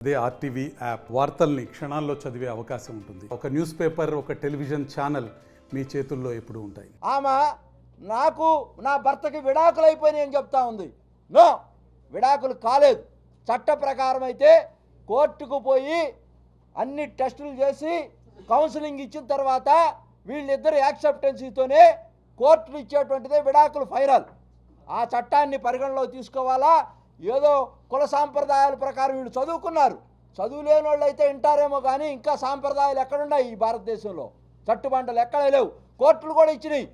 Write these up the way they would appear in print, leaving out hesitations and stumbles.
అదే RTV app వార్తల్ని క్షణాల్లో చదివే అవకాశం ఉంటుంది. ఒక న్యూస్ పేపర్, ఒక టెలివిజన్ ఛానల్ మీ చేతుల్లో ఎప్పుడూ ఉంటాయి. ఆమె నాకు నా భర్తకి విడాకులు అయిపోయినాయి అని చెప్తా ఉంది. నో, విడాకులు కాలేదు. చట్ట ప్రకారం అయితే కోర్టుకు పోయి అన్ని టెస్టులు చేసి కౌన్సిలింగ్ ఇచ్చిన తర్వాత వీళ్ళిద్దరు యాక్సెప్టెన్సీతోనే కోర్టులు ఇచ్చేటువంటిదే విడాకులు ఫైనల్. ఆ చట్టాన్ని పరిగణలోకి తీసుకోవాలా? ఏదో కుల సాంప్రదాయాల ప్రకారం వీళ్ళు చదువుకున్నారు, చదువు లేని వాళ్ళు అయితే వింటారేమో కానీ ఇంకా సాంప్రదాయాలు ఎక్కడున్నాయి ఈ భారతదేశంలో? చట్టుబంటలు ఎక్కడ లేవు. కోర్టులు కూడా ఇచ్చినాయి.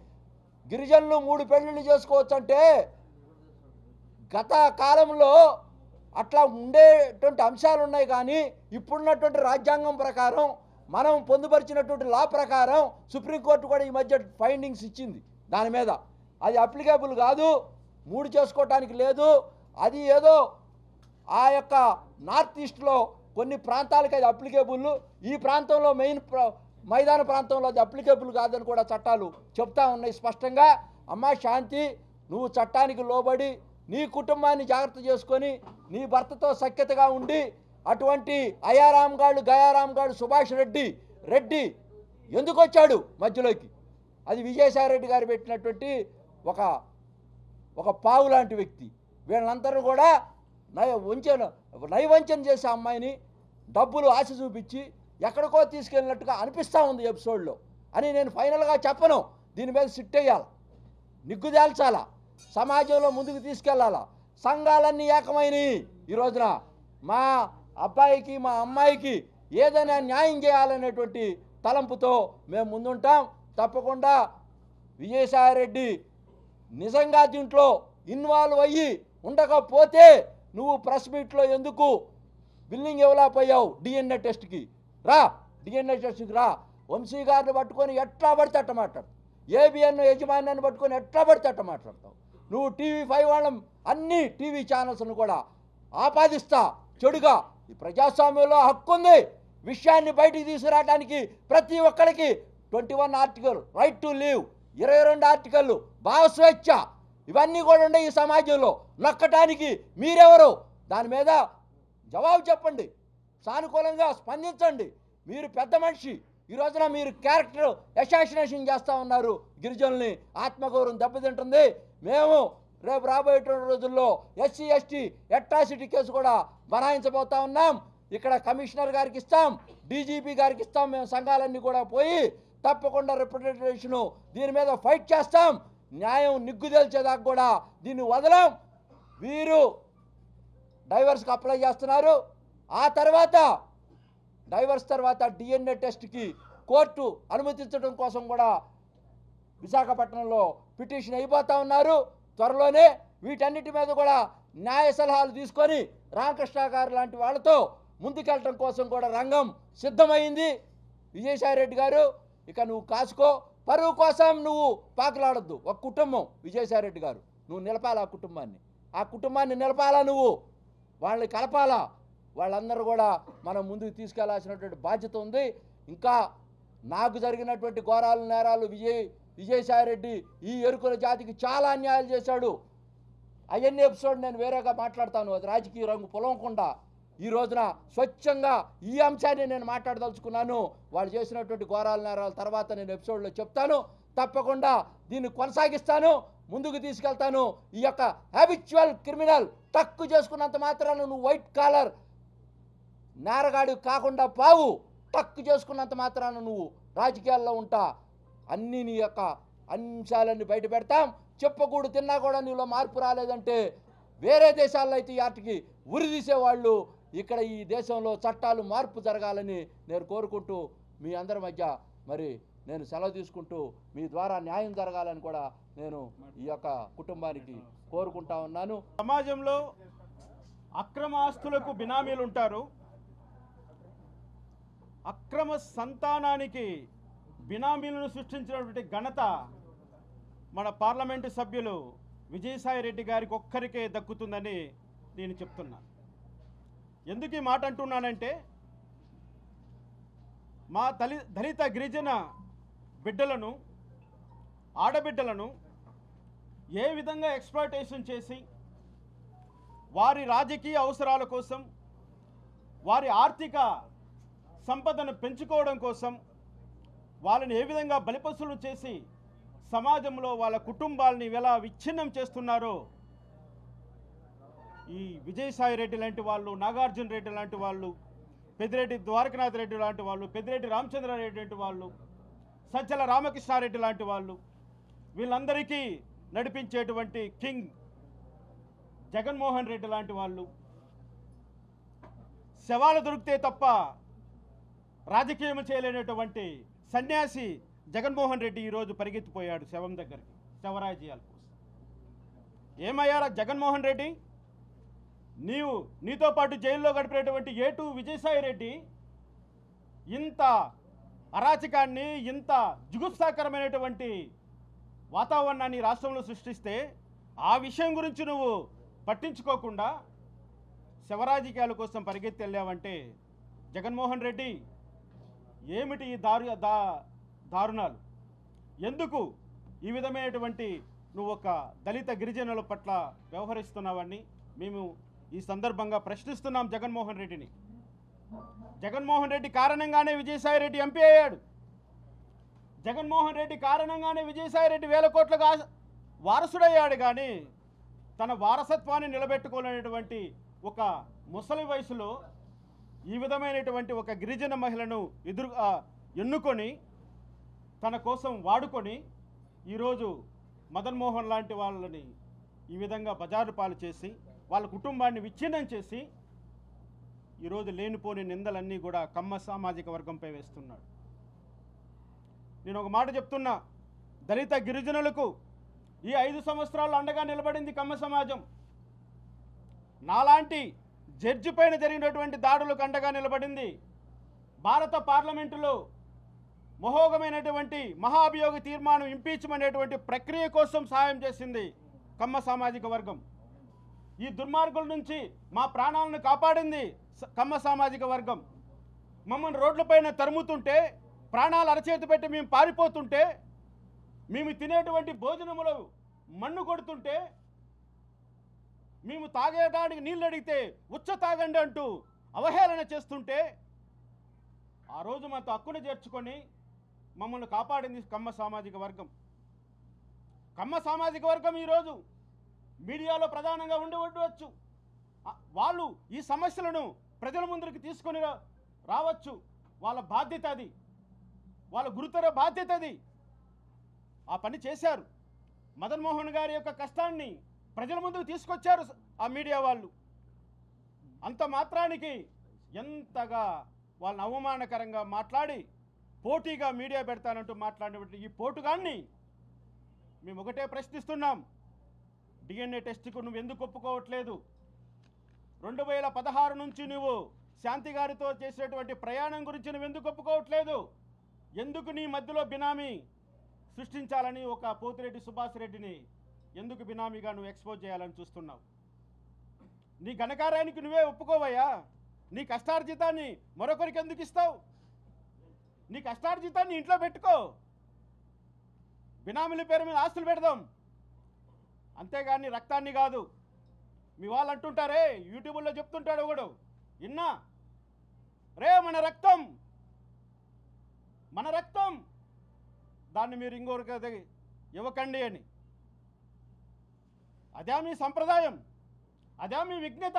గిరిజనులు 3 పెళ్ళిళ్ళు చేసుకోవచ్చు అంటే గత కాలంలో అట్లా ఉండేటువంటి అంశాలు ఉన్నాయి. కానీ ఇప్పుడున్నటువంటి రాజ్యాంగం ప్రకారం మనం పొందుపరిచినటువంటి లా ప్రకారం సుప్రీంకోర్టు కూడా ఈ మధ్య ఫైండింగ్స్ ఇచ్చింది. దాని మీద అది అప్లికేబుల్ కాదు, 3 చేసుకోవటానికి లేదు. అది ఏదో ఆ యొక్క నార్త్ ఈస్ట్లో కొన్ని ప్రాంతాలకు అది అప్లికేబుల్, ఈ ప్రాంతంలో మైదాన ప్రాంతంలో అది అప్లికేబుల్ కాదని కూడా చట్టాలు చెప్తా ఉన్నాయి స్పష్టంగా. అమ్మా శాంతి, నువ్వు చట్టానికి లోబడి నీ కుటుంబాన్ని జాగ్రత్త చేసుకొని నీ భర్తతో సఖ్యతగా ఉండి అటువంటి అయారాం గాడు సుభాష్ రెడ్డి ఎందుకు వచ్చాడు మధ్యలోకి? అది విజయసాయి రెడ్డి గారు పెట్టినటువంటి ఒక పావు లాంటి వ్యక్తి. వీళ్ళందరూ కూడా నైవంచన చేసే అమ్మాయిని డబ్బులు ఆశ చూపించి ఎక్కడికో తీసుకెళ్ళినట్టుగా అనిపిస్తూ ఉంది ఎపిసోడ్లో అని నేను ఫైనల్గా చెప్పను. దీని మీద సిట్ వేయాలి, నిగ్గుదేల్చాలా, సమాజంలో ముందుకు తీసుకెళ్లాలా. సంఘాలన్నీ ఏకమైనవి. ఈ రోజున మా అబ్బాయికి మా అమ్మాయికి ఏదైనా న్యాయం చేయాలనేటువంటి తలంపుతో మేము ముందుంటాం. తప్పకుండా విజయసాయి రెడ్డి నిజంగా దీంట్లో ఇన్వాల్వ్ అయ్యి ఉండకపోతే నువ్వు ప్రెస్ మీట్లో ఎందుకు బిల్లింగ్ ఇవ్వలేకపోయావు? డిఎన్ఏ టెస్ట్కి రా, డిఎన్ఏ టెస్ట్కి రా. వంశీ గారిని పట్టుకొని ఎట్లా పడితే అట్ట మాట్లాడు, ఏబిఎన్ యజమాన్యాన్ని పట్టుకొని ఎట్లా పడితే అట్ట మాట్లాడతావు. నువ్వు టీవీ5 వాళ్ళం అన్ని టీవీ ఛానల్స్ను కూడా ఆపాదిస్తా చెడుగా. ఈ ప్రజాస్వామ్యంలో హక్కు ఉంది. విషయాన్ని బయటికి తీసుకురావడానికి ప్రతి ఒక్కరికి 21 ఆర్టికల్ రైట్ టు లీవ్, 22 ఆర్టికల్లు భావస్వేచ్ఛ, ఇవన్నీ కూడా ఉండే ఈ సమాజంలో. నొక్కటానికి మీరెవరు? దాని మీద జవాబు చెప్పండి, సానుకూలంగా స్పందించండి. మీరు పెద్ద మనిషి, ఈ రోజున మీరు క్యారెక్టర్ అసాసినేషన్ చేస్తూ ఉన్నారు. గిరిజనుల్ని ఆత్మగౌరవం దెబ్బతింటుంది. మేము రేపు రాబోయేటువంటి రోజుల్లో SC/ST అట్రాసిటీ కేసు కూడా బనాయించబోతా ఉన్నాం. ఇక్కడ కమిషనర్ గారికి ఇస్తాం, DGP గారికి ఇస్తాం. మేము సంఘాలన్నీ కూడా పోయి తప్పకుండా రిప్రజెంటేషను దీని మీద ఫైట్ చేస్తాం. న్యాయం నిగ్గుదేల్చేదాకా కూడా దీన్ని వదలం. వీరు డైవర్స్కి అప్లై చేస్తున్నారు. ఆ తర్వాత డైవర్స్ తర్వాత DNA టెస్ట్కి కోర్టు అనుమతించడం కోసం కూడా విశాఖపట్నంలో పిటిషన్ అయిపోతూ ఉన్నారు. త్వరలోనే వీటన్నిటి మీద కూడా న్యాయ సలహాలు తీసుకొని రామకృష్ణ గారు లాంటి వాళ్ళతో ముందుకెళ్ళటం కోసం కూడా రంగం సిద్ధమైంది. విజయసాయి రెడ్డి గారు, ఇక నువ్వు కాసుకో. పరువు కోసం నువ్వు పాకులాడొద్దు. ఒక కుటుంబం విజయసాయి రెడ్డి గారు, నువ్వు నిలపాలా ఆ కుటుంబాన్ని నిలపాలా, నువ్వు వాళ్ళని కలపాలా. వాళ్ళందరూ కూడా మనం ముందుకు తీసుకెళ్లాల్సినటువంటి బాధ్యత ఉంది. ఇంకా నాకు జరిగినటువంటి ఘోరాలు నేరాలు విజయసాయి రెడ్డి ఈ ఎరుకుల జాతికి చాలా అన్యాయాలు చేశాడు. అవన్నీ ఎపిసోడ్ నేను వేరేగా మాట్లాడతాను. అది రాజకీయ రంగు పొలవకుండా ఈ రోజున స్వచ్ఛంగా ఈ అంశాన్ని నేను మాట్లాడదలుచుకున్నాను. వాళ్ళు చేసినటువంటి ఘోరాల నేరాల తర్వాత నేను ఎపిసోడ్లో చెప్తాను. తప్పకుండా దీన్ని కొనసాగిస్తాను, ముందుకు తీసుకెళ్తాను. ఈ యొక్క హ్యాబిచువల్ క్రిమినల్ తక్కువ చేసుకున్నంత మాత్రాన నువ్వు వైట్ కాలర్ నేరగాడి కాకుండా పావు, తక్కువ చేసుకున్నంత మాత్రాన నువ్వు రాజకీయాల్లో ఉంటా. అన్నీ నీ యొక్క అంశాలన్నీ బయట పెడతాం. చెప్పకూడదు తిన్నా కూడా నీలో మార్పు రాలేదంటే వేరే దేశాల్లో అయితే ఈ ఆర్టికి ఉరి తీసేవాళ్ళు. ఇక్కడ ఈ దేశంలో చట్టాలు మార్పు జరగాలని నేను కోరుకుంటూ మీ అందరి మధ్య మరి నేను సెలవు తీసుకుంటూ మీ ద్వారా న్యాయం జరగాలని కూడా నేను ఈ యొక్క కుటుంబానికి కోరుకుంటా ఉన్నాను. సమాజంలో అక్రమ ఆస్తులకు బినామీలు ఉంటారు. అక్రమ సంతానానికి బినామీలను సృష్టించినటువంటి ఘనత మన పార్లమెంటు సభ్యులు విజయసాయి రెడ్డి గారికి ఒక్కరికే దక్కుతుందని నేను చెప్తున్నాను. ఎందుకు ఈ మాట అంటున్నానంటే, మా దళిత గిరిజన బిడ్డలను, ఆడబిడ్డలను ఏ విధంగా ఎక్స్‌ప్లాయిటేషన్ చేసి వారి రాజకీయ అవసరాల కోసం వారి ఆర్థిక సంపదను పెంచుకోవడం కోసం వాళ్ళని ఏ విధంగా బలిపశులు చేసి సమాజంలో వాళ్ళ కుటుంబాలని ఎలా విచ్ఛిన్నం చేస్తున్నారో ఈ విజయసాయి రెడ్డి లాంటి వాళ్ళు, నాగార్జున రెడ్డి లాంటి వాళ్ళు, పెద్దిరెడ్డి ద్వారకనాథ్ రెడ్డి లాంటి వాళ్ళు, పెద్దిరెడ్డి రామచంద్రారెడ్డి లాంటి వాళ్ళు, సజ్జల రామకృష్ణారెడ్డి లాంటి వాళ్ళు, వీళ్ళందరికీ నడిపించేటువంటి కింగ్ జగన్మోహన్ రెడ్డి లాంటి వాళ్ళు శవాలు దొరికితే తప్ప రాజకీయం చేయలేనటువంటి సన్యాసి జగన్మోహన్ రెడ్డి ఈరోజు పరిగెత్తిపోయాడు శవం దగ్గరికి, శవరాజీయాల కోసం. ఏమయ్యారా జగన్మోహన్ రెడ్డి? నీతో పాటు జైల్లో గడిపినటువంటి ఏటు విజయసాయి రెడ్డి ఇంత అరాచకాన్ని, ఇంత జుగుప్సాకరమైనటువంటి వాతావరణాన్ని రాష్ట్రంలో సృష్టిస్తే ఆ విషయం గురించి నువ్వు పట్టించుకోకుండా శవరాజకీయాల కోసం పరిగెత్తి వెళ్ళావంటే జగన్మోహన్ రెడ్డి ఏమిటి ఈ దారుణాలు? ఎందుకు ఈ విధమైనటువంటి నువ్వు ఒక దళిత గిరిజనుల పట్ల వ్యవహరిస్తున్నావని మేము ఈ సందర్భంగా ప్రశ్నిస్తున్నాం జగన్మోహన్ రెడ్డిని. జగన్మోహన్ రెడ్డి కారణంగానే విజయసాయి రెడ్డి ఎంపీ అయ్యాడు. జగన్మోహన్ రెడ్డి కారణంగానే విజయసాయి రెడ్డి 1000 కోట్ల వారసుడయ్యాడు. కానీ తన వారసత్వాన్ని నిలబెట్టుకోలేనటువంటి ఒక ముసలి వయసులో ఈ విధమైనటువంటి ఒక గిరిజన మహిళను ఎన్నుకొని తన కోసం వాడుకొని ఈరోజు మదన్ మోహన్ లాంటి వాళ్ళని ఈ విధంగా బజారు పాలు చేసి వాళ్ళ కుటుంబాన్ని విచ్ఛిన్నం చేసి ఈరోజు లేనిపోని నిందలన్నీ కూడా కమ్మ సామాజిక వర్గంపై వేస్తున్నాడు. నేను ఒక మాట చెప్తున్నా, దళిత గిరిజనులకు ఈ 5 సంవత్సరాలు అండగా నిలబడింది కమ్మ సమాజం. నాలాంటి జడ్జి పైన జరిగినటువంటి దాడులకు అండగా నిలబడింది. భారత పార్లమెంటులో మహోగమైనటువంటి మహాభియోగ తీర్మానం ఇంపీచ్మెంట్ అనేటువంటి ప్రక్రియ కోసం సహాయం చేసింది కమ్మ సామాజిక వర్గం. ఈ దుర్మార్గుల నుంచి మా ప్రాణాలను కాపాడింది కమ్మ సామాజిక వర్గం. మమ్మల్ని రోడ్లపైన తరుముతుంటే, ప్రాణాలు అరచేతి పెట్టి మేము పారిపోతుంటే, మేము తినేటువంటి భోజనములో మన్ను కొడుతుంటే, మేము తాగేయడానికి నీళ్ళు అడిగితే ఉచ్చ తాగండి అంటూ అవహేళన చేస్తుంటే ఆ రోజు మాతో హక్కును చేర్చుకొని మమ్మల్ని కాపాడింది కమ్మ సామాజిక వర్గం. కమ్మ సామాజిక వర్గం ఈరోజు మీడియాలో ప్రధానంగా ఉండవచ్చు. వాళ్ళు ఈ సమస్యలను ప్రజల ముందుకు తీసుకొని రావచ్చు. వాళ్ళ బాధ్యత అది, వాళ్ళ గురుతర బాధ్యత అది. ఆ పని చేశారు. మదన్ మోహన్ గారి యొక్క కష్టాన్ని ప్రజల ముందుకు తీసుకొచ్చారు ఆ మీడియా వాళ్ళు. అంత మాత్రానికి ఎంతగా వాళ్ళని అవమానకరంగా మాట్లాడి పోటీగా మీడియా పెడతానంటూ మాట్లాడినటువంటి ఈ పోటుగాన్ని మేము ఒకటే ప్రశ్నిస్తున్నాం. డిఎన్ఏ టెస్ట్కు నువ్వు ఎందుకు ఒప్పుకోవట్లేదు? 2016 నుంచి నువ్వు శాంతి గారితో చేసినటువంటి ప్రయాణం గురించి నువ్వు ఎందుకు ఒప్పుకోవట్లేదు? ఎందుకు నీ మధ్యలో బినామీ సృష్టించాలని ఒక పోతిరెడ్డి సుభాష్ రెడ్డిని ఎందుకు బినామీగా నువ్వు ఎక్స్పోజ్ చేయాలని చూస్తున్నావు? నీ ఘనకార్యానికి నువ్వే ఒప్పుకోవయ్యా. నీ కష్టార్జితాన్ని మరొకరికి ఎందుకు ఇస్తావు? నీ కష్టార్జితాన్ని ఇంట్లో పెట్టుకో. బినామీల పేరు మీద ఆస్తులు పెడదాం, అంతేగాని రక్తాన్ని కాదు. మీ వాళ్ళు అంటుంటారే, యూట్యూబ్లో చెప్తుంటాడు ఒకడు, ఇన్నా రే మన రక్తం దాన్ని మీరు ఇంకొకరికి ఇవ్వకండి అని. అదే మీ సంప్రదాయం, అదే మీ విజ్ఞత.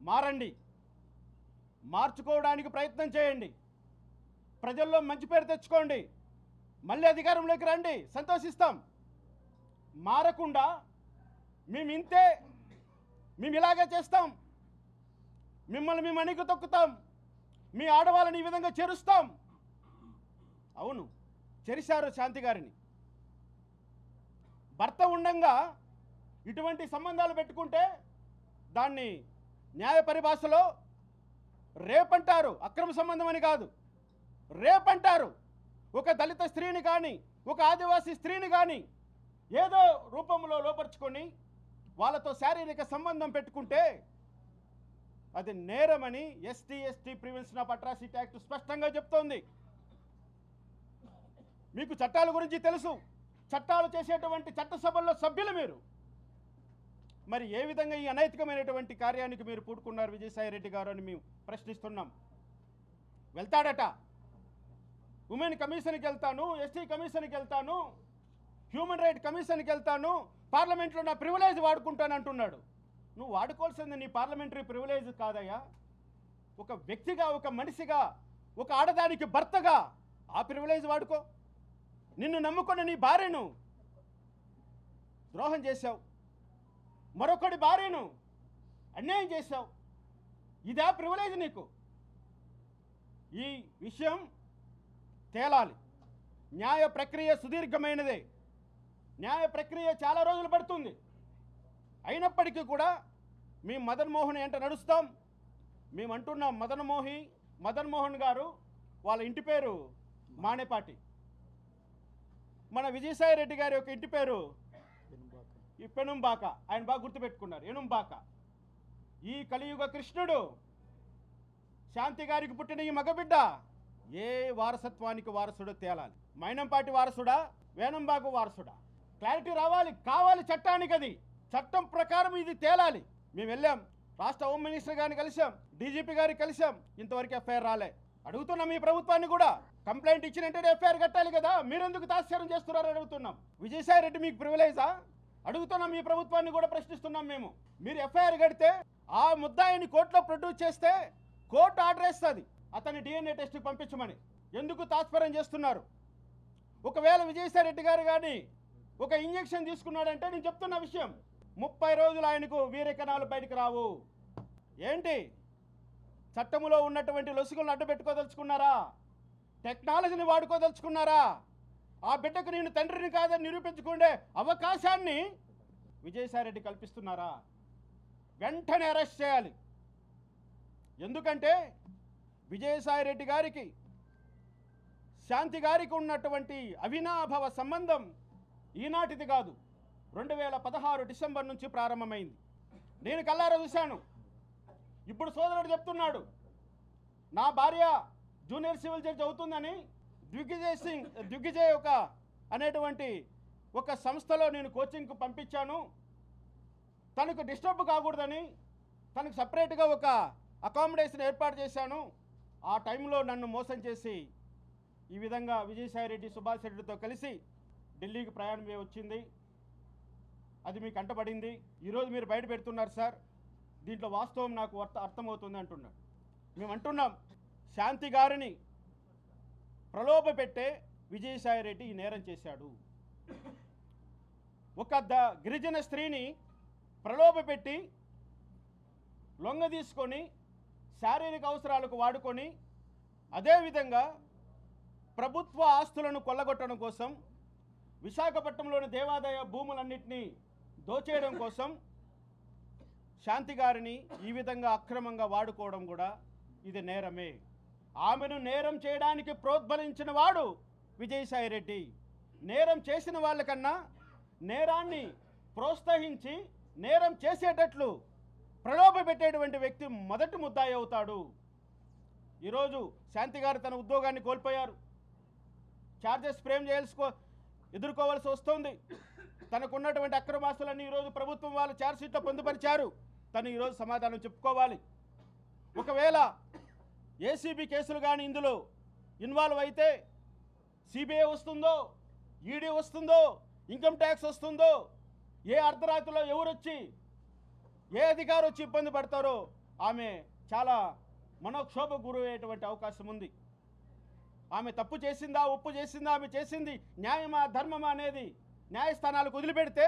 మారండి, మార్చుకోవడానికి ప్రయత్నం చేయండి, ప్రజల్లో మంచి పేరు తెచ్చుకోండి, మళ్ళీ అధికారంలోకి రండి, సంతోషిస్తాం. మారకుండా మేము ఇంతే, మేము ఇలాగే చేస్తాం, మిమ్మల్ని మేము అణిగి తొక్కుతాం, మీ ఆడవాళ్ళని ఈ విధంగా చేరుస్తాం. అవును, చెరిశారు శాంతి గారిని. భర్త ఉండంగా ఇటువంటి సంబంధాలు పెట్టుకుంటే దాన్ని న్యాయ పరిభాషలో రేపంటారు. అక్రమ సంబంధం అని కాదు, రేపంటారు. ఒక దళిత స్త్రీని కానీ, ఒక ఆదివాసీ స్త్రీని కానీ ఏదో రూపంలో లోపరుచుకొని వాళ్ళతో శారీరక సంబంధం పెట్టుకుంటే అది నేరమని ST prevention of atrocity act స్పష్టంగా చెప్తోంది. మీకు చట్టాల గురించి తెలుసు, చట్టాలు చేసేటువంటి చట్టసభల్లో సభ్యులు మీరు. మరి ఏ విధంగా ఈ అనైతికమైనటువంటి కార్యానికి మీరు పూడుకున్నారు విజయసాయి రెడ్డి గారు అని మేము ప్రశ్నిస్తున్నాం. వెళ్తాడట, ఉమెన్ కమిషన్కి వెళ్తాను, ఎస్టీ కమిషన్కి వెళ్తాను, హ్యూమన్ రైట్ కమిషన్కి వెళ్తాను, పార్లమెంట్లో నా ప్రివిలేజ్ వాడుకుంటాను అంటున్నాడు. నువ్వు వాడుకోవాల్సింది నీ పార్లమెంటరీ ప్రివిలేజ్ కాదయ్యా. ఒక వ్యక్తిగా, ఒక మనిషిగా, ఒక ఆడదానికి భర్తగా ఆ ప్రివిలేజ్ వాడుకో. నిన్ను నమ్ముకున్న నీ భార్యను ద్రోహం చేశావు, మరొకటి భార్యను అన్యాయం చేశావు. ఇదా ప్రివిలేజ్ నీకు? ఈ విషయం తేలాలి. న్యాయ ప్రక్రియ సుదీర్ఘమైనదే, న్యాయ ప్రక్రియ చాలా రోజులు పడుతుంది. అయినప్పటికీ కూడా మేము మదన్ మోహన్ వెంట నడుస్తాం. మేము అంటున్నాం, మదన్ మోహన్ గారు వాళ్ళ ఇంటి పేరు మానేపాటి, మన విజయసాయి రెడ్డి గారి యొక్క ఇంటి పేరు ఈ పెనుంబాక. ఆయన బాగా గుర్తుపెట్టుకున్నారు, ఎనుంబాక. ఈ కలియుగ కృష్ణుడు శాంతి గారికి పుట్టిన ఈ మగబిడ్డ ఏ వారసత్వానికి వారసుడో తేలాలి. మైనంపాటి వారసుడా, వేణంబాకు వారసుడా? క్లారిటీ రావాలి, కావాలి చట్టానికి. అది చట్టం ప్రకారం ఇది తేలాలి. మేము వెళ్ళాం, రాష్ట్ర హోమ్ మినిస్టర్ గారిని కలిసాం, డీజీపీ గారిని కలిసాం, ఇంతవరకు ఎఫ్ఐఆర్ రాలే. అడుగుతున్నాం ఈ ప్రభుత్వాన్ని కూడా, కంప్లైంట్ ఇచ్చిన వెంటనే ఎఫ్ఐఆర్ కట్టాలి కదా, మీరెందుకు తాత్సారం చేస్తున్నారని అడుగుతున్నాం. విజయసాయి రెడ్డి మీకు ప్రివిలేజా? అడుగుతున్నాం ఈ ప్రభుత్వాన్ని కూడా, ప్రశ్నిస్తున్నాం మేము. మీరు ఎఫ్ఐఆర్ కడితే ఆ ముద్దాయిని కోర్టులో ప్రొడ్యూస్ చేస్తే కోర్టు ఆర్డర్ వేస్తుంది అతన్ని DNA టెస్ట్కి పంపించమని. ఎందుకు తాత్పర్యం చేస్తున్నారు? ఒకవేళ విజయసాయి రెడ్డి గారు కానీ ఒక ఇంజెక్షన్ తీసుకున్నాడంటే నేను చెప్తున్న విషయం, 30 రోజులు ఆయనకు వీరకణాలు బయటకు రావు. ఏంటి చట్టములో ఉన్నటువంటి లొసుగులను అడ్డుపెట్టుకోదలుచుకున్నారా? టెక్నాలజీని వాడుకోదలుచుకున్నారా? ఆ బిడ్డకు నేను తండ్రిని కాదని నిరూపించుకునే అవకాశాన్ని విజయసాయి రెడ్డి కల్పిస్తున్నారా? వెంటనే అరెస్ట్ చేయాలి. ఎందుకంటే విజయసాయి రెడ్డి గారికి శాంతి గారికి ఉన్నటువంటి అవినాభావ సంబంధం ఈనాటిది కాదు, 2016 డిసెంబర్ నుంచి ప్రారంభమైంది. నేను కల్లారా చూశాను. ఇప్పుడు సోదరుడు చెప్తున్నాడు, నా భార్య జూనియర్ సివిల్ జడ్జి అవుతుందని దిగ్విజయ్ అనేటువంటి ఒక సంస్థలో నేను కోచింగ్కు పంపించాను. తనకు డిస్టర్బ్ కాకూడదని తనకు సపరేట్గా ఒక అకామిడేషన్ ఏర్పాటు చేశాను. ఆ టైంలో నన్ను మోసం చేసి ఈ విధంగా విజయసాయి రెడ్డి సుభాష్ రెడ్డితో కలిసి ఢిల్లీకి ప్రయాణం వచ్చింది. అది మీకు అంటబడింది. ఈరోజు మీరు బయట పెడుతున్నారు సార్, దీంట్లో వాస్తవం నాకు అర్థమవుతుంది అంటున్నాడు. మేము అంటున్నాం, శాంతి గారిని ప్రలోభ పెట్టే విజయసాయి రెడ్డి ఈ నేరం చేశాడు. ఒక గిరిజన స్త్రీని ప్రలోభ పెట్టి లొంగ తీసుకొని శారీరక అవసరాలకు వాడుకొని, అదేవిధంగా ప్రభుత్వ ఆస్తులను కొల్లగొట్టడం కోసం, విశాఖపట్నంలోని దేవాదాయ భూములన్నింటినీ దోచేయడం కోసం శాంతి గారిని ఈ విధంగా అక్రమంగా వాడుకోవడం కూడా ఇది నేరమే. ఆమెను నేరం చేయడానికి ప్రోద్బలించిన వాడు విజయసాయి రెడ్డి. నేరం చేసిన వాళ్ళకన్నా నేరాన్ని ప్రోత్సహించి నేరం చేసేటట్లు ప్రలోభ పెట్టేటువంటి వ్యక్తి మొదటి ముద్దాయి అవుతాడు. ఈరోజు శాంతి గారు తన ఉద్యోగాన్ని కోల్పోయారు. ఛార్జెస్ ఫ్రేమ్ ఎదుర్కోవాల్సి వస్తుంది. తనకున్నటువంటి అక్రమాస్తులన్నీ ఈరోజు ప్రభుత్వం వాళ్ళు ఛార్జ్షీట్లో పొందుపరిచారు. తను ఈరోజు సమాధానం చెప్పుకోవాలి. ఒకవేళ ఏసీబీ కేసులు కానీ ఇందులో ఇన్వాల్వ్ అయితే సిబిఐ వస్తుందో, ఈడీ వస్తుందో, ఇన్కమ్ ట్యాక్స్ వస్తుందో, ఏ అర్ధరాత్రిలో ఎవరొచ్చి ఏ అధికారి వచ్చి ఇబ్బంది పడతారో ఆమె చాలా మనోక్షోభకు గురయ్యేటువంటి అవకాశం ఉంది. ఆమె తప్పు చేసిందా, ఒప్పు చేసిందా, ఆమె చేసింది న్యాయమా, ధర్మమా అనేది న్యాయస్థానాలకు వదిలిపెడితే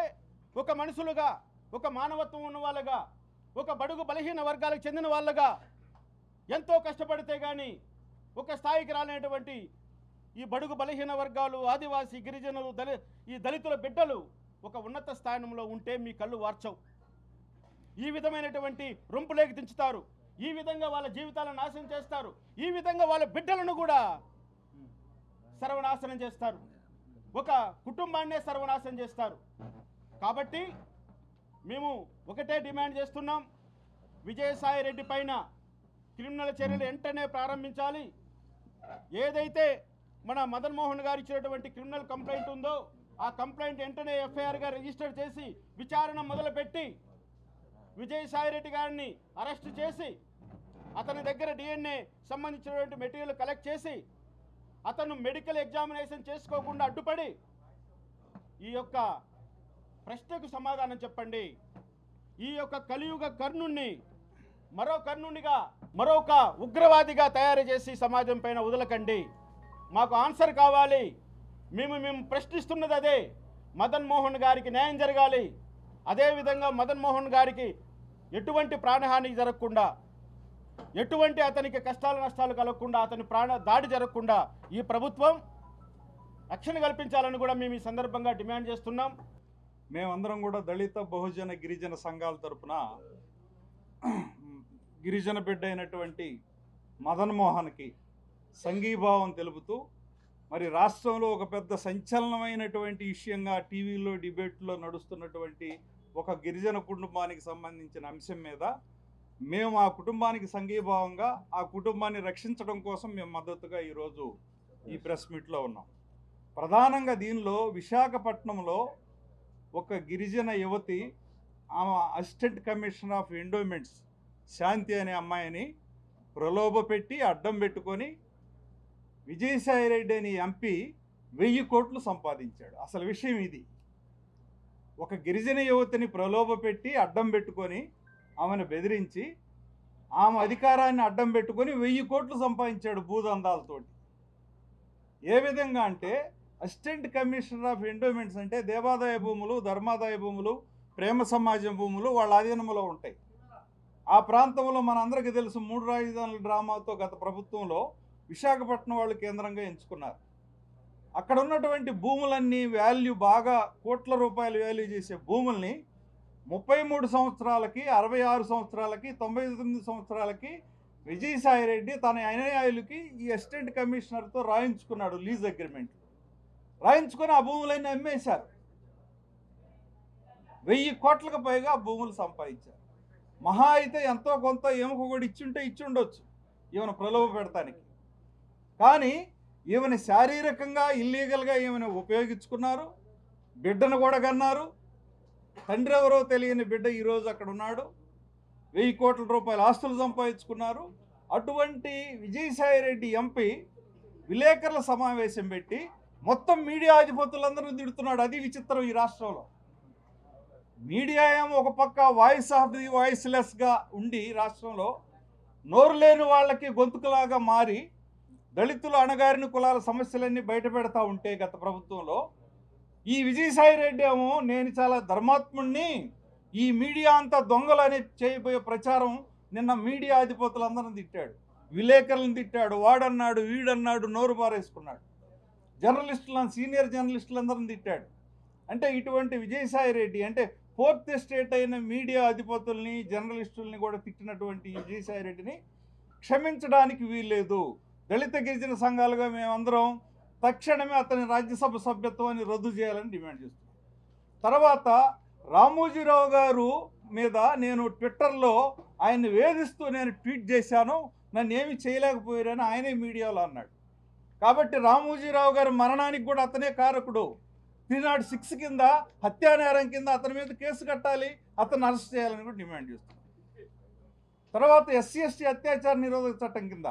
ఒక మనుషులుగా, ఒక మానవత్వం ఉన్న వాళ్ళగా, ఒక బడుగు బలహీన వర్గాలకు చెందిన వాళ్ళగా ఎంతో కష్టపడితే కానీ ఒక స్థాయికి రాలేటువంటి ఈ బడుగు బలహీన వర్గాలు, ఆదివాసీ, గిరిజనులు, ఈ దళితుల బిడ్డలు ఒక ఉన్నత స్థానంలో ఉంటే మీ కళ్ళు వార్చవు. ఈ విధమైనటువంటి రొంపులేకి దించుతారు. ఈ విధంగా వాళ్ళ జీవితాలను నాశనం చేస్తారు. ఈ విధంగా వాళ్ళ బిడ్డలను కూడా సర్వనాశనం చేస్తారు. ఒక కుటుంబాన్నే సర్వనాశనం చేస్తారు. కాబట్టి మేము ఒకటే డిమాండ్ చేస్తున్నాం, విజయసాయి రెడ్డి పైన క్రిమినల్ చర్యలు వెంటనే ప్రారంభించాలి. ఏదైతే మన మదన్ మోహన్ గారు ఇచ్చినటువంటి క్రిమినల్ కంప్లైంట్ ఉందో ఆ కంప్లైంట్ వెంటనే ఎఫ్ఐఆర్గా రిజిస్టర్ చేసి విచారణ మొదలుపెట్టి విజయసాయిరెడ్డి గారిని అరెస్ట్ చేసి అతని దగ్గర DNA సంబంధించినటువంటి మెటీరియల్ కలెక్ట్ చేసి అతను మెడికల్ ఎగ్జామినేషన్ చేసుకోకుండా అడ్డుపడి ఈ యొక్క ప్రశ్నకు సమాధానం చెప్పండి. ఈ యొక్క కలియుగ కర్ణుణ్ణి మరొక ఉగ్రవాదిగా తయారు చేసి సమాజం పైన వదలకండి. మాకు ఆన్సర్ కావాలి. మేము ప్రశ్నిస్తున్నది అదే. మదన్ మోహన్ గారికి న్యాయం జరగాలి. అదేవిధంగా మదన్ మోహన్ గారికి ఎటువంటి ప్రాణహాని జరగకుండా, ఎటువంటి అతనికి కష్టాలు నష్టాలు కలగకుండా, అతని దాడి జరగకుండా ఈ ప్రభుత్వం రక్షణ కల్పించాలని కూడా మేము ఈ సందర్భంగా డిమాండ్ చేస్తున్నాం. మేమందరం కూడా దళిత బహుజన గిరిజన సంఘాల తరపున గిరిజన బిడ్డ అయినటువంటి మదన్ మోహన్కి సంఘీభావం తెలుపుతూ, మరి రాష్ట్రంలో ఒక పెద్ద సంచలనమైనటువంటి విషయంగా టీవీలో డిబేట్లో నడుస్తున్నటువంటి ఒక గిరిజన కుటుంబానికి సంబంధించిన అంశం మీద మేము ఆ కుటుంబానికి సంఘీభావంగా ఆ కుటుంబాన్ని రక్షించడం కోసం మేము మద్దతుగా ఈరోజు ఈ ప్రెస్ మీట్లో ఉన్నాం. ప్రధానంగా దీనిలో విశాఖపట్నంలో ఒక గిరిజన యువతి, ఆమె అసిస్టెంట్ కమిషనర్ ఆఫ్ ఎండోమెంట్స్ శాంతి అనే అమ్మాయిని ప్రలోభపెట్టి అడ్డం పెట్టుకొని విజయసాయిరెడ్డి అనే ఎంపీ 1000 కోట్లు సంపాదించాడు. అసలు విషయం ఇది. ఒక గిరిజన యువతిని ప్రలోభపెట్టి అడ్డం పెట్టుకొని ఆమెను బెదిరించి ఆమె అధికారాన్ని అడ్డం పెట్టుకొని 1000 కోట్లు సంపాదించాడు భూదందాలతోటి. ఏ విధంగా అంటే అసిస్టెంట్ కమిషనర్ ఆఫ్ ఎండోమెంట్స్ అంటే దేవాదాయ భూములు, ధర్మాదాయ భూములు, ప్రేమ సమాజం భూములు వాళ్ళ ఆధీనంలో ఉంటాయి. ఆ ప్రాంతంలో మనందరికీ తెలుసు 3 రాజధానుల డ్రామాతో గత ప్రభుత్వంలో విశాఖపట్నం వాళ్ళు కేంద్రంగా ఎంచుకున్నారు. అక్కడ ఉన్నటువంటి భూములన్నీ వాల్యూ బాగా కోట్ల రూపాయలు వాల్యూ చేసే భూముల్ని 33 సంవత్సరాలకి, 66 సంవత్సరాలకి, 99 సంవత్సరాలకి విజయసాయిరెడ్డి తన అనుయాయులకి ఈ అసిస్టెంట్ కమిషనర్తో రాయించుకున్నాడు. లీజ్ అగ్రిమెంట్ రాయించుకొని ఆ భూములన్నీ అమ్మేశారు. 1000 కోట్లకు పైగా ఆ భూములు సంపాదించారు. మహా అయితే ఎంతో కొంత ఎముక కూడా ఇచ్చుండొచ్చు ఈమెను ప్రలోభ పెడతానికి. కానీ ఈమెను శారీరకంగా ఇల్లీగల్గా ఈమెను ఉపయోగించుకున్నారు. బిడ్డను కూడా కన్నారు. తండ్రి ఎవరో తెలియని బిడ్డ ఈరోజు అక్కడ ఉన్నాడు. 1000 కోట్ల రూపాయల ఆస్తులు సంపాదించుకున్నారు. అటువంటి విజయసాయిరెడ్డి ఎంపీ విలేకరుల సమావేశం పెట్టి మొత్తం మీడియా అధిపతులందరూ తిడుతున్నాడు. అది విచిత్రం. ఈ రాష్ట్రంలో మీడియా ఏమో ఒక పక్క వాయిస్ ఆఫ్ ది వాయిస్లెస్గా ఉండి రాష్ట్రంలో నోరు లేని వాళ్ళకి గొంతుకులాగా మారి దళితులు, అణగారిన కులాల సమస్యలన్నీ బయట పెడతా ఉంటే గత ప్రభుత్వంలో ఈ విజయసాయిరెడ్డి ఏమో నేను చాలా ధర్మాత్ముడిని, ఈ మీడియా అంతా దొంగలు అని చేయబోయే ప్రచారం నిన్న మీడియా అధిపతులందరిని తిట్టాడు, విలేకరులను తిట్టాడు, వాడన్నాడు, వీడన్నాడు, నోరు పారేసుకున్నాడు. జర్నలిస్టులను, సీనియర్ జర్నలిస్టులందరిని తిట్టాడు. అంటే ఇటువంటి విజయసాయిరెడ్డి అంటే 4th ఎస్టేట్ అయిన మీడియా అధిపతుల్ని, జర్నలిస్టుల్ని కూడా తిట్టినటువంటి విజయసాయిరెడ్డిని క్షమించడానికి వీల్లేదు. దళిత గిరిజన సంఘాలుగా మేమందరం తక్షణమే అతని రాజ్యసభ సభ్యత్వాన్ని రద్దు చేయాలని డిమాండ్ చేస్తున్నాం. తర్వాత రామోజీరావు గారు మీద నేను ట్విట్టర్లో ఆయన్ని వేధిస్తూ నేను ట్వీట్ చేశాను, నన్ను ఏమి చేయలేకపోయారని ఆయనే మీడియాలో అన్నాడు. కాబట్టి రామోజీరావు గారి మరణానికి కూడా అతనే కారకుడు. 306 కింద హత్యానేరం కింద అతని మీద కేసు కట్టాలి, అతన్ని అరెస్ట్ చేయాలని కూడా డిమాండ్ చేస్తున్నాం. తర్వాత SC/ST అత్యాచార నిరోధక చట్టం కింద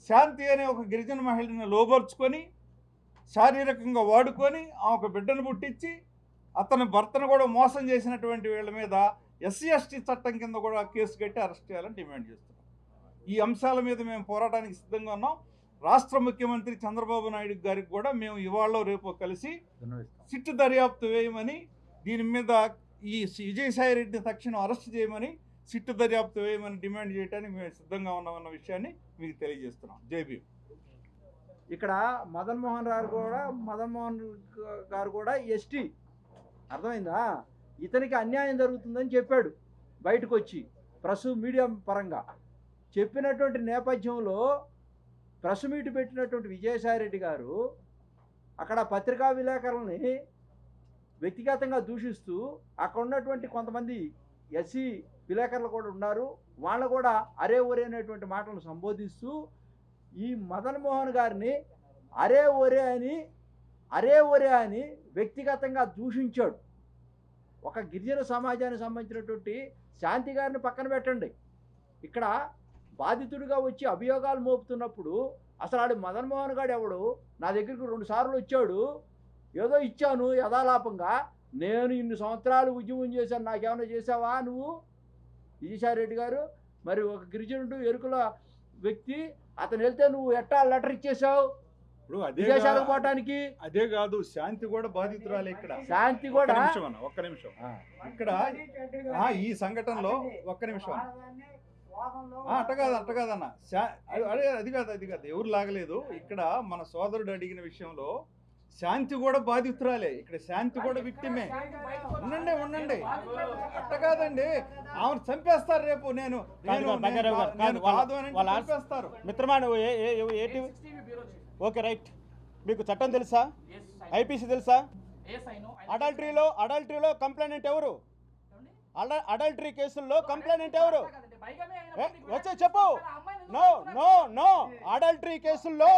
శాంతి అనే ఒక గిరిజన మహిళని లోబర్చుకొని శారీరకంగా వాడుకొని ఆ ఒక బిడ్డను పుట్టించి అతని భర్తను కూడా మోసం చేసినటువంటి వీళ్ళ మీద SC/ST చట్టం కింద కూడా కేసు కట్టి అరెస్ట్ చేయాలని డిమాండ్ చేస్తున్నాం. ఈ అంశాల మీద మేము పోరాటానికి సిద్ధంగా ఉన్నాం. రాష్ట్ర ముఖ్యమంత్రి చంద్రబాబు నాయుడు గారికి కూడా మేము ఇవాళ రేపు కలిసి సిట్టు దర్యాప్తు వేయమని, దీని మీద ఈ విజయసాయిరెడ్డిని తక్షణం అరెస్ట్ చేయమని, సిట్టు దర్యాప్తు వేయమని డిమాండ్ చేయడానికి మేము సిద్ధంగా ఉన్నామన్న విషయాన్ని మీకు తెలియజేస్తున్నాం. జై భీమ్. ఇక్కడ మదన్ మోహన్ గారు కూడా ఎస్టీ, అర్థమైందా? ఇతనికి అన్యాయం జరుగుతుందని చెప్పాడు బయటకు వచ్చి ప్రెస్ మీడియా పరంగా చెప్పినటువంటి నేపథ్యంలో ప్రెస్ మీట్ పెట్టినటువంటి విజయసాయిరెడ్డి గారు అక్కడ పత్రికా విలేకరులని వ్యక్తిగతంగా దూషిస్తూ అక్కడ ఉన్నటువంటి కొంతమంది ఎస్సీ విలేకరులు కూడా ఉన్నారు, వాళ్ళు కూడా అరే ఒరే అనేటువంటి మాటలను సంబోధిస్తూ ఈ మదన్ మోహన్ గారిని అరే ఒరే అని వ్యక్తిగతంగా దూషించాడు. ఒక గిరిజన సమాజానికి సంబంధించినటువంటి శాంతి గారిని పక్కన పెట్టండి. ఇక్కడ బాధితుడిగా వచ్చి అభియోగాలు మోపుతున్నప్పుడు అసలు ఆడు మదన్ మోహన్ గారు ఎవడు? నా దగ్గరికి 2 సార్లు వచ్చాడు, ఏదో ఇచ్చాను యథాలాపంగా, నేను ఇన్ని సంవత్సరాలు ఉద్యమం చేశాను, నాకేమైనా చేసావా నువ్వు విజయసాయి రెడ్డి గారు? మరి ఒక గిరిజనుడు ఎరుకుల వ్యక్తి, అతను వెళ్తే నువ్వు ఎట్టా లెటర్ ఇచ్చేసావు ఇప్పుడు విదేశాలకు పోవటానికి? అదే కాదు, శాంతి కూడా బాధితురాలే. ఇక్కడ శాంతి కూడా ఒక్క నిమిషం ఇక్కడ ఈ సంఘటనలో ఒక్క నిమిషం అట్ట కాదన్న అది కాదు ఎవరు లాగలేదు. ఇక్కడ మన సోదరుడు అడిగిన విషయంలో శాంతి కూడా బాధితురాలే. ఇక్కడ శాంతి కూడా విక్టిమే. ఉండండి అట్ట కాదండి, ఆమెను చంపేస్తారు రేపు. నేను కాదు అని చంపేస్తారు. మిత్రమా నువ్వు ఏంటి? Okay right. మీకు చట్టం తెలుసా? ఐపీసీ తెలుసా? అడల్టరీలో కంప్లైంట్ ఎవరు? అడల్టరీ కేసుల్లో కంప్లైంట్ ఎవరు? వచ్చే చెప్పు. నో అడల్టరీ కేసుల్లో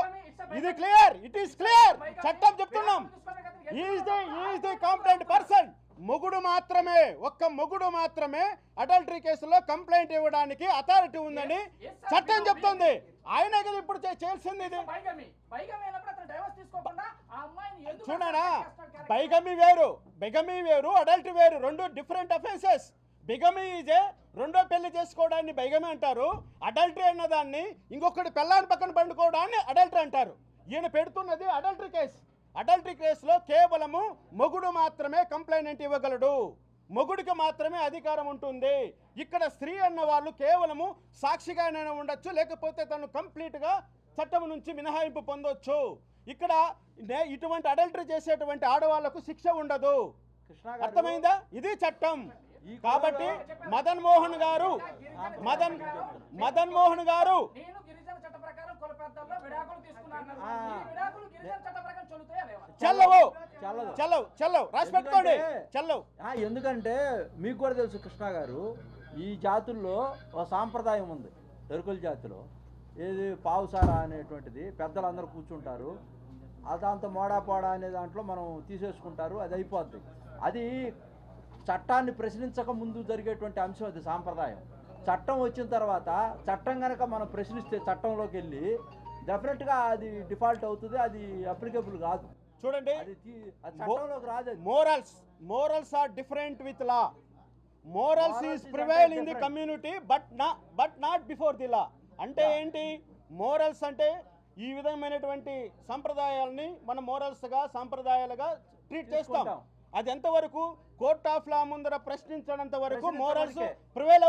ఇది క్లియర్, ఇట్ ఈస్ క్లియర్. చట్టం చెప్తున్నాం. Is the complaint person. మొగుడు మాత్రమే, ఒక్క మొగుడు మాత్రమే అడల్టరీ కేసులో కంప్లైంట్ ఇవ్వడానికి అథారిటీ ఉందని చట్టం చెప్తుంది. ఆయనే కదా ఇప్పుడు చేయాల్సింది ఇది. చూడనా, బైగమీ వేరు అడల్టరీ వేరు, రెండు డిఫరెంట్ అఫెన్సెస్. బిగమీ ఈజే రెండో పెళ్లి చేసుకోవడాన్ని బైగమీ అంటారు. అడల్టరీ అన్నదాన్ని ఇంకొకటి పెళ్ళాన్ని పక్కన పండుకోవడాన్ని అడల్టరీ అంటారు. ఈయన పెడుతున్నది అడల్టరీ కేసు. అడల్టరీ కేసులో కేవలము మొగుడు మాత్రమే కంప్లైంట్ ఇవ్వగలడు, మొగుడికి మాత్రమే అధికారం ఉంటుంది. ఇక్కడ స్త్రీ అన్న వాళ్ళు కేవలము సాక్షిగానే ఉండొచ్చు, లేకపోతే తను కంప్లీట్గా చట్టం నుంచి మినహాయింపు పొందొచ్చు. ఇక్కడ ఇటువంటి అడల్టరీ చేసేటువంటి ఆడవాళ్లకు శిక్ష ఉండదు. అర్థమైందా? ఇది చట్టం. కాబట్టి మదన్ మోహన్ గారు చల్లవు రాసి పెట్టుకోండి. చల్లవు. ఎందుకంటే మీకు కూడా తెలుసు కృష్ణ గారు, ఈ జాతుల్లో ఒక సాంప్రదాయం ఉంది. ఎరుకుల జాతిలో ఏది పావుసారా అనేటువంటిది పెద్దలందరూ కూర్చుంటారు, అదంతా మోడాపోడా అనే దాంట్లో మనం తీసేసుకుంటారు, అది అయిపోద్ది. అది చట్టాన్ని ప్రశ్నించక ముందు జరిగేటువంటి అంశం, అది సాంప్రదాయం. చట్టం వచ్చిన తర్వాత చట్టం కనుక మనం ప్రశ్నిస్తే చట్టంలోకి వెళ్ళి డెఫినెట్గా అది డిఫాల్ట్ అవుతుంది, అది అప్లికబుల్ కాదు. చూడండి, చట్టంలోకి రాదు. Morals are different with law. Morals is prevail in the community but not before the law. అంటే ఏంటి? మోరల్స్ అంటే ఈ విధమైనటువంటి సంప్రదాయాలని మనం మోరల్స్గా సాంప్రదాయాలుగా ట్రీట్ చేస్తాం. అది ఎంతవరకు? కోర్ట్ ఆఫ్ లా ముందర ప్రశ్నించడంత వరకు మోరల్స్ ప్రివైల్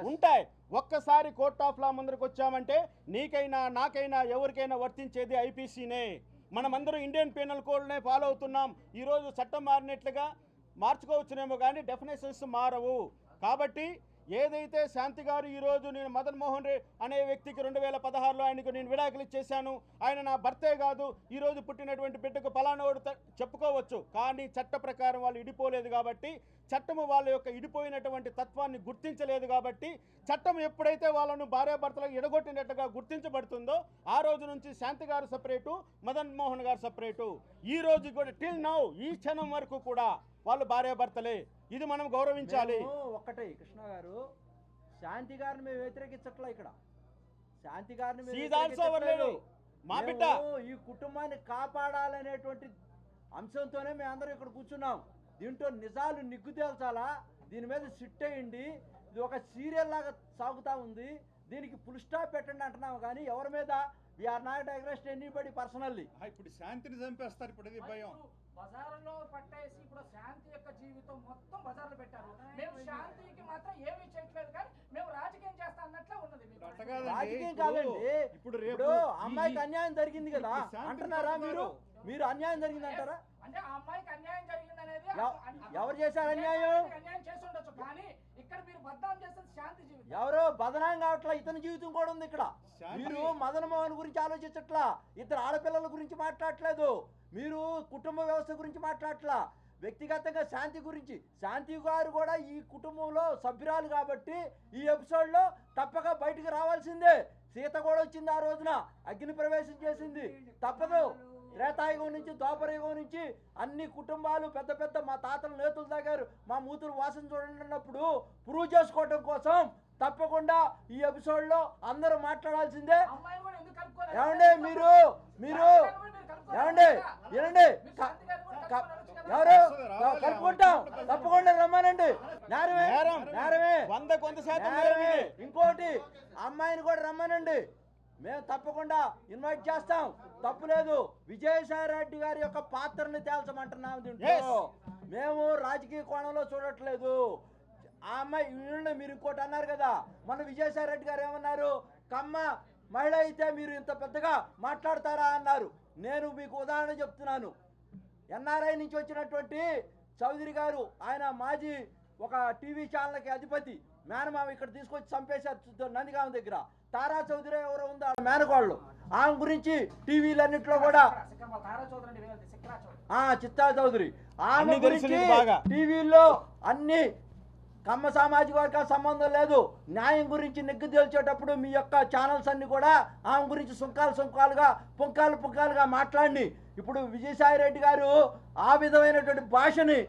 ఉంటాయి. ఒక్కసారి కోర్ట్ ఆఫ్ లా ముందరకు వచ్చామంటే నీకైనా నాకైనా ఎవరికైనా వర్తించేది ఐపీసీనే. మనమందరం ఇండియన్ పీనల్ కోడ్నే ఫాలో అవుతున్నాం. ఈరోజు చట్టం మారినట్లుగా మార్చుకోవచ్చునేమో కానీ డెఫినేషన్స్ మారవు. కాబట్టి ఏదైతే శాంతి గారు ఈరోజు నేను మదన్ మోహన్ రెడ్డి అనే వ్యక్తికి 2016లో ఆయనకు నేను విడాకులు ఇచ్చేశాను, ఆయన నా భర్తే కాదు, ఈరోజు పుట్టినటువంటి బిడ్డకు పలానోడు చెప్పుకోవచ్చు. కానీ చట్ట ప్రకారం వాళ్ళు ఇడిపోలేదు కాబట్టి, చట్టము వాళ్ళ యొక్క ఇడిపోయినటువంటి తత్వాన్ని గుర్తించలేదు కాబట్టి, చట్టం ఎప్పుడైతే వాళ్ళను భార్యాభర్తలకు ఎడగొట్టినట్టుగా గుర్తించబడుతుందో ఆ రోజు నుంచి శాంతి గారు సపరేటు, మదన్ మోహన్ గారు సపరేటు. ఈ రోజు కూడా టిల్ నౌ, ఈ క్షణం వరకు కూడా వాళ్ళు భార్యాభర్తలే. ఇది మనం గౌరవించాలి. ఒక్కటే కృష్ణ గారు, శాంతి గారిని మేము వ్యతిరేకించట్లా. ఇక్కడ శాంతి గారిని మా బిడ్డ ఈ కుటుంబాన్ని కాపాడాలనేటువంటి అంశంతోనే మేము అందరం ఇక్కడ కూర్చున్నాం. దీంట్లో నిజాలు నిగ్గు తేల్చాలా, దీని మీద సిట్ అయ్యండి. ఇది ఒక సీరియల్ లాగా సాగుతూ ఉంది, దీనికి ఫుల్ స్టాప్ పెట్టండి అంటున్నాము. కానీ ఎవరి మీద we are not aggressed anybody personally. ఇప్పుడు శాంతిని చంపేస్తారు. ఇప్పుడు ఇది భయం. బజార్లో పట్టేసి ఇప్పుడు శాంతి యొక్క జీవితం మొత్తం బజార్లో పెట్టారు. మేము శాంతికి మాత్రం ఏమీ చేయట్లేదు, కానీ మేము రాజకీయం చేస్తా అన్నట్లే ఉన్నది. రాజకీయం కాదండి. ఇప్పుడు అమ్మాయికి అన్యాయం జరిగింది కదా అంటున్నారా మీరు అన్యాయం జరిగింది అంటారా? అంటే ఆ అమ్మాయికి అన్యాయం జరిగింది అనేది ఎవరు చేశారు అన్యాయం? అన్యాయం చేసి ఉండొచ్చు, కానీ ఇక్కడ మీరు బదనాం చేస్తుంది శాంతి జీవితం. ఎవరో బదనాం కావట్లా, ఇతని జీవితం కూడా ఉంది ఇక్కడ. మీరు మదన్ మోహన్ గురించి ఆలోచించట్లా, ఇద్దరు ఆడపిల్లల గురించి మాట్లాడట్లేదు, మీరు కుటుంబ వ్యవస్థ గురించి మాట్లాడట్లా, వ్యక్తిగతంగా శాంతి గురించి. శాంతి గారు కూడా ఈ కుటుంబంలో సభ్యురాలు కాబట్టి ఈ ఎపిసోడ్లో తప్పక బయటికి రావాల్సిందే. సీత కూడా వచ్చింది ఆ రోజున, అగ్ని ప్రవేశం చేసింది, తప్పదు. త్రేతాయుగం నుంచి ద్వాపరయుగం నుంచి అన్ని కుటుంబాలు పెద్ద పెద్ద మా తాతల నేతులు తాగారు, మా మూతులు వాసన చూడండి అన్నప్పుడు ప్రూవ్ చేసుకోవడం కోసం తప్పకుండా ఈ ఎపిసోడ్లో అందరూ మాట్లాడాల్సిందే. అమ్మాయిని కూడా ఎందుకు కలుపుకోలేదు? ఏమండి మీరు ఏమండి వినండి, ఎవరు కలుపుకుంటాం, తప్పకుండా రమ్మానండి. నేరమే నేరమే 100% నేరమే. ఇంకోటి అమ్మాయిని కూడా రమ్మనండి, మేము తప్పకుండా ఇన్వైట్ చేస్తాం, తప్పులేదు. విజయసాయి రెడ్డి గారి యొక్క పాత్రని తేల్చమంటున్నాం దీంట్లో. మేము రాజకీయ కోణంలో చూడట్లేదు. ఆ అమ్మాయి వినండి, మీరు ఇంకోటి అన్నారు కదా, మన విజయసాయి రెడ్డి గారు ఏమన్నారు, కమ్మ మహిళ అయితే మీరు ఇంత పెద్దగా మాట్లాడతారా అన్నారు. నేను మీకు ఉదాహరణ చెప్తున్నాను. ఎన్ఆర్ఐ నుంచి వచ్చినటువంటి చౌదరి గారు, ఆయన మాజీ ఒక టీవీ ఛానల్కి అధిపతి, మేనమామ ఇక్కడ తీసుకొచ్చి చంపేశారు నందిగామ దగ్గర. తారా చౌదరి ఎవరో ఉంది ఆ మేనకోళ్ళు, ఆమె గురించి టీవీలన్నింటిలో కూడా చిత్తా చౌదరి ఆమె గురించి టీవీల్లో అన్ని కమ్మ సామాజిక వర్గాల సంబంధం లేదు. న్యాయం గురించి నెగ్గు తేల్చేటప్పుడు మీ యొక్క ఛానల్స్ అన్ని కూడా ఆమె గురించి సుంకాలుగా పుంకాలుగా మాట్లాడి, ఇప్పుడు విజయసాయి రెడ్డి గారు ఆ విధమైనటువంటి భాషని,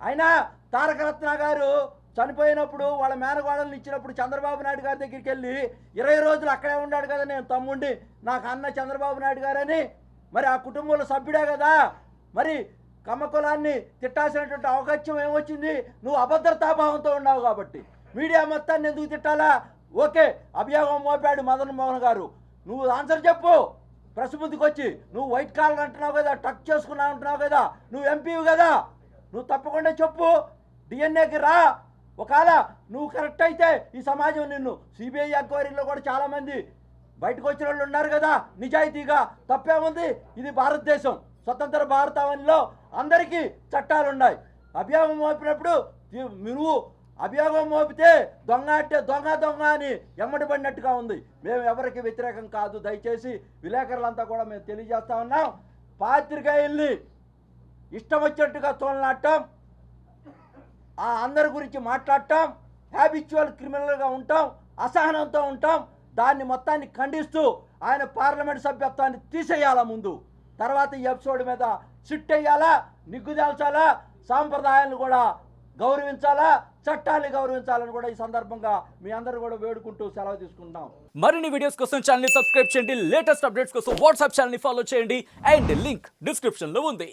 అయినా తారకరత్న గారు చనిపోయినప్పుడు వాళ్ళ మేనగోడలను ఇచ్చినప్పుడు చంద్రబాబు నాయుడు గారి దగ్గరికి వెళ్ళి 20 రోజులు అక్కడే ఉన్నాడు కదా నేను తమ్ముండి, నాకు అన్న చంద్రబాబు నాయుడు గారని, మరి ఆ కుటుంబంలో సభ్యుడే కదా, మరి కమ్మ కులాన్ని తిట్టాల్సినటువంటి అవకాశం ఏమొచ్చింది? నువ్వు అభద్రతాభావంతో ఉన్నావు కాబట్టి. మీడియా మొత్తాన్ని ఎందుకు తిట్టాలా? ఓకే, అభియోగం మోపాడు మదన్ మోహన్ గారు, నువ్వు ఆన్సర్ చెప్పు. ప్రెస్ ముందుకు వచ్చి నువ్వు వైట్ కాలర్ అంటున్నావు కదా, టక్ చేసుకున్నావు అంటున్నావు కదా, నువ్వు ఎంపీవి కదా, నువ్వు తప్పకుండా చెప్పు. డిఎన్ఏకి రా. ఒకవేళ నువ్వు కరెక్ట్ అయితే ఈ సమాజం నిన్ను సిబిఐ ఎంక్వైరీలో కూడా చాలామంది బయటకు వచ్చిన వాళ్ళు ఉన్నారు కదా నిజాయితీగా, తప్పేముంది? ఇది భారతదేశం, స్వతంత్ర భారతావనిలో అందరికీ చట్టాలు ఉన్నాయి. అభియోగం మోపినప్పుడు నువ్వు అభియోగం మోపితే దొంగ అంటే దొంగ అని ఎమ్మడి పడినట్టుగా ఉంది. మేము ఎవరికి వ్యతిరేకం కాదు. దయచేసి విలేకరులంతా కూడా మేము తెలియజేస్తా ఉన్నాం, పాత్రికేయుల్ని ఇష్టం వచ్చినట్టుగా తోలనాటం, ఆ అందరి గురించి మాట్లాడటం, హ్యాబిచువల్ క్రిమినల్గా ఉంటాం, అసహనంతో ఉంటాం, దాన్ని మొత్తాన్ని ఖండిస్తూ ఆయన పార్లమెంట్ సభ్యత్వాన్ని తీసేయాలా ముందు, తర్వాత ఈ ఎపిసోడ్ మీద సిట్ వేయాలా, నిగ్గుదేల్చాలా, సాంప్రదాయాలను కూడా గౌరవించాలా, చట్టాన్ని గౌరవించాలని కూడా ఈ సందర్భంగా మీ అందరూ కూడా వేడుకుంటూ సెలవు తీసుకుంటాం. మరిన్ని వీడియోస్ కోసం ఛానల్ ని సబ్స్క్రైబ్ చేయండి, లేటెస్ట్ అప్డేట్స్ కోసం వాట్సాప్ ఛానల్ ని ఫాలో చేయండి, అండ్ లింక్ డిస్క్రిప్షన్ లో ఉంది.